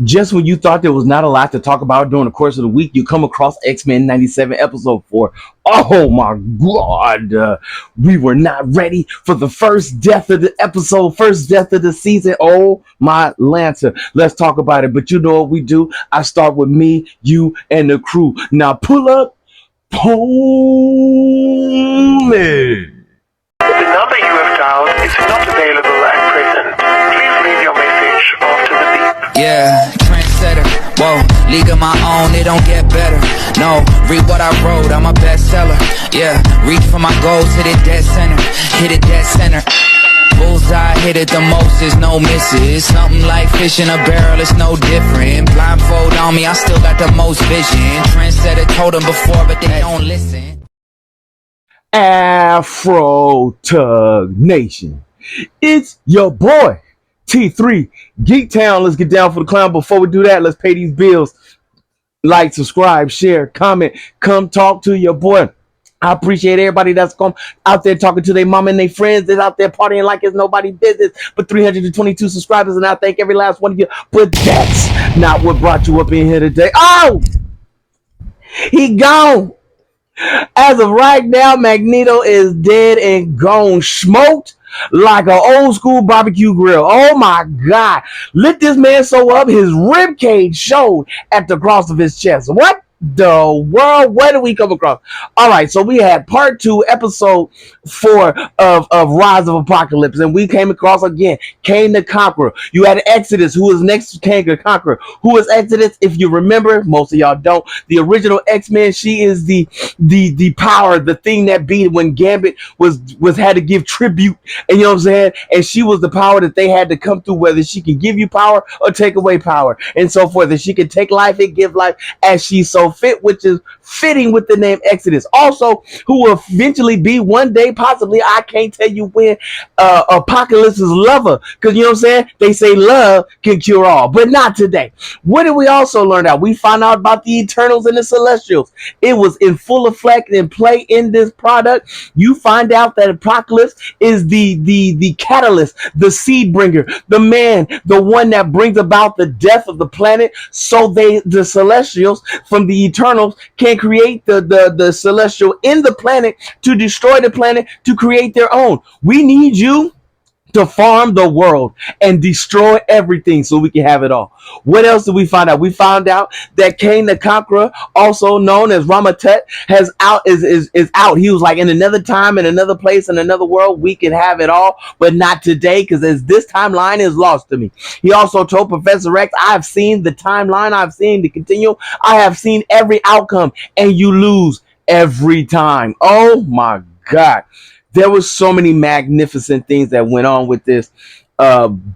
Just when you thought there was not a lot to talk about during the course of the week, you come across X-Men 97 episode 4. Oh my god, we were not ready for the first death of the episode, first death of the season. Oh my Lanta, let's talk about it. But you know what we do? I start with me, you, and the crew. Now pull up, Pullman. The number you have dialed is not available at present. Please leave your message after the beep. Yeah, trendsetter. Whoa, league of my own, it don't get better. No, read what I wrote, I'm a bestseller. Yeah, reach for my goals, hit it dead center. Hit it dead center. Bullseye, hit it the most, there's no misses. Something like fish in a barrel, it's no different. Blindfold on me, I still got the most vision. Trendsetter told them before, but they don't listen. Afro Tug Nation. It's your boy T3 Geek Town. Let's get down for the clown. Before we do that, let's pay these bills. Like, subscribe, share, comment, come talk to your boy. I appreciate everybody that's out there talking to their mom and their friends that's out there partying like it's nobody's business. But 322 subscribers, and I thank every last one of you. But that's not what brought you up in here today. Oh, he gone. As of right now, Magneto is dead and gone, smoked like an old school barbecue grill. Oh my God. Lit this man so up, his rib cage showed at the cross of his chest. What the world? Where did we come across? All right, so we had part 2, episode 4 of Rise of Apocalypse, and we came across again Kane the Conqueror. You had Exodus, who was next to Kane the Conqueror. Who is Exodus? If you remember, most of y'all don't. The original X-Men, she is the power, the thing that beat when Gambit was had to give tribute, and you know what I'm saying? And she was the power that they had to come through, whether she can give you power or take away power, and so forth. That she can take life and give life as she so fit, which is fitting with the name Exodus. Also, who will eventually be one day, possibly, I can't tell you when, Apocalypse's lover. Because you know what I'm saying? They say love can cure all, but not today. What did we also learn out? We found out about the Eternals and the Celestials. It was in full effect and play in this product. You find out that Apocalypse is the catalyst, the seed bringer, the man, the one that brings about the death of the planet, so the Celestials from the Eternals can create the Celestial in the planet to destroy the planet to create their own. We need you to farm the world and destroy everything so we can have it all. What else did we find out? We found out that Kane the Conqueror, also known as Ramatet, is out. He was like, in another time, in another place, in another world, we can have it all, but not today, because as this timeline is lost to me. He also told Professor X, I've seen the timeline, I've seen the continuum, I have seen every outcome, and you lose every time. Oh my God. There was so many magnificent things that went on with this.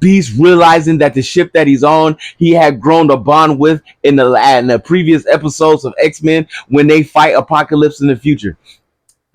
Beast realizing that the ship that he's on, he had grown a bond with in the previous episodes of X-Men when they fight Apocalypse in the future.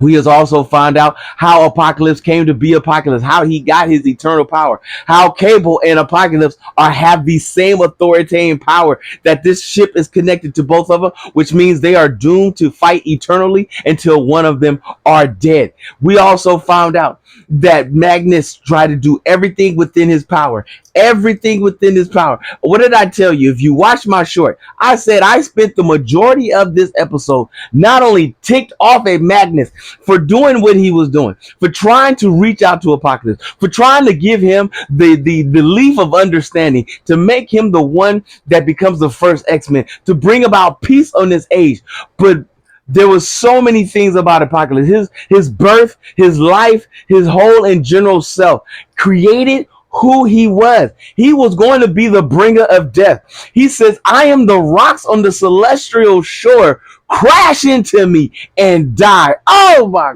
We has also found out how Apocalypse came to be Apocalypse, how he got his eternal power, how Cable and Apocalypse have the same authoritarian power, that this ship is connected to both of them, which means they are doomed to fight eternally until one of them are dead. We also found out that Magnus tried to do everything within his power. Everything within his power. What did I tell you? If you watch my short, I said I spent the majority of this episode not only ticked off at Magnus for doing what he was doing, for trying to reach out to Apocalypse, for trying to give him the leaf of understanding, to make him the one that becomes the first X-Men, to bring about peace on this age. But there was so many things about Apocalypse. His birth, his life, his whole and general self created who he was. He was going to be the bringer of death. He says, I am the rocks on the celestial shore. Crash into me and die. Oh my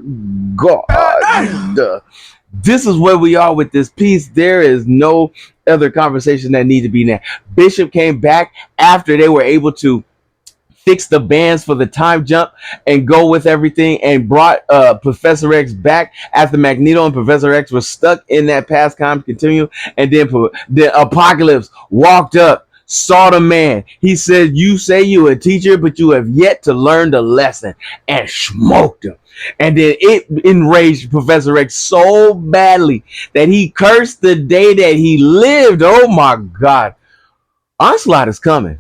God. This is where we are with this piece. There is no other conversation that needs to be now. Bishop came back after they were able to fix the bands for the time jump and go with everything, and brought Professor X back after Magneto and Professor X were stuck in that past time continuum. And then the Apocalypse walked up, saw the man. He said, you say you a teacher, but you have yet to learn the lesson, and smoked him. And then it enraged Professor X so badly that he cursed the day that he lived. Oh my God. Onslaught is coming.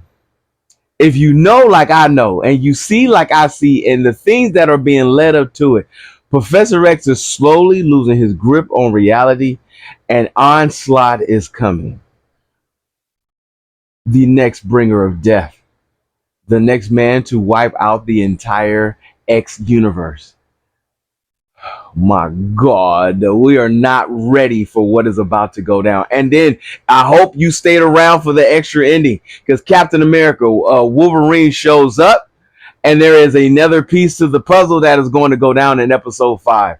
If you know like I know, and you see like I see, and the things that are being led up to it, Professor X is slowly losing his grip on reality, and Onslaught is coming. The next bringer of death, the next man to wipe out the entire X universe. My God, we are not ready for what is about to go down. And then I hope you stayed around for the extra ending, because Captain America, Wolverine shows up, and there is another piece to the puzzle that is going to go down in episode 5.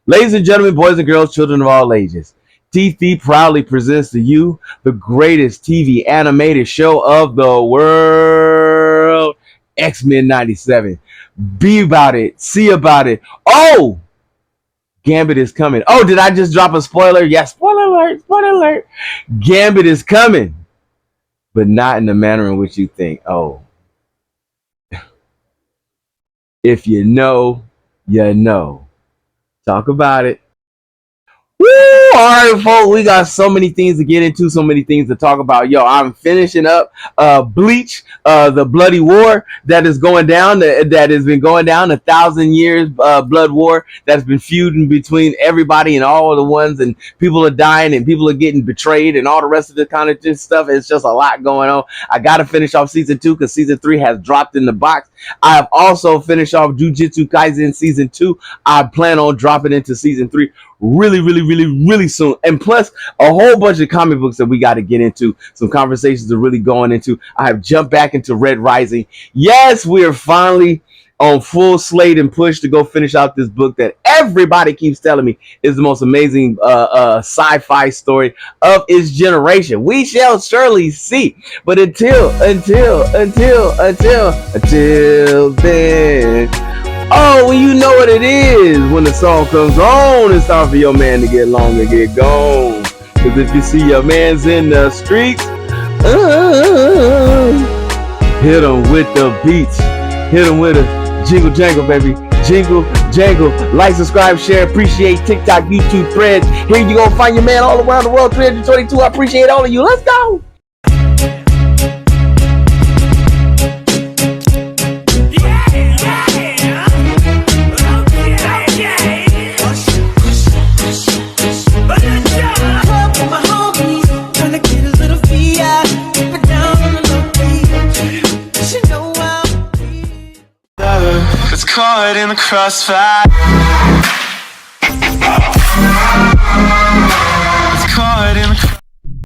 Ladies and gentlemen, boys and girls, children of all ages, TC proudly presents to you the greatest TV animated show of the world, X-Men 97. Be about it, see about it. Oh, Gambit is coming. Oh, did I just drop a spoiler? Yes, spoiler alert, spoiler alert. Gambit is coming, but not in the manner in which you think. Oh, if you know, you know. Talk about it. Woo! All right, folks, we got so many things to get into, so many things to talk about. Yo, I'm finishing up Bleach, the bloody war that is going down, that has been going down 1,000 years, blood war that's been feuding between everybody and all the ones, and people are dying and people are getting betrayed and all the rest of the kind of just stuff. It's just a lot going on. I got to finish off season 2 because season 3 has dropped in the box. I have also finished off Jujutsu Kaisen season 2. I plan on dropping into season 3 really soon, and plus a whole bunch of comic books that we got to get into. Some conversations are really going into. I have jumped back into Red Rising. Yes, we are finally on full slate and push to go finish out this book that everybody keeps telling me is the most amazing sci-fi story of its generation. We shall surely see, but until then, oh, well, you know what it is. When the song comes on, it's time for your man to get long and get gone. Because if you see your man's in the streets, hit him with the beats. Hit him with a jingle jangle, baby. Jingle jangle. Like, subscribe, share. Appreciate TikTok, YouTube, Threads. Here you go. Find your man all around the world. 322. I appreciate all of you. Let's go. It's caught in the crossfire.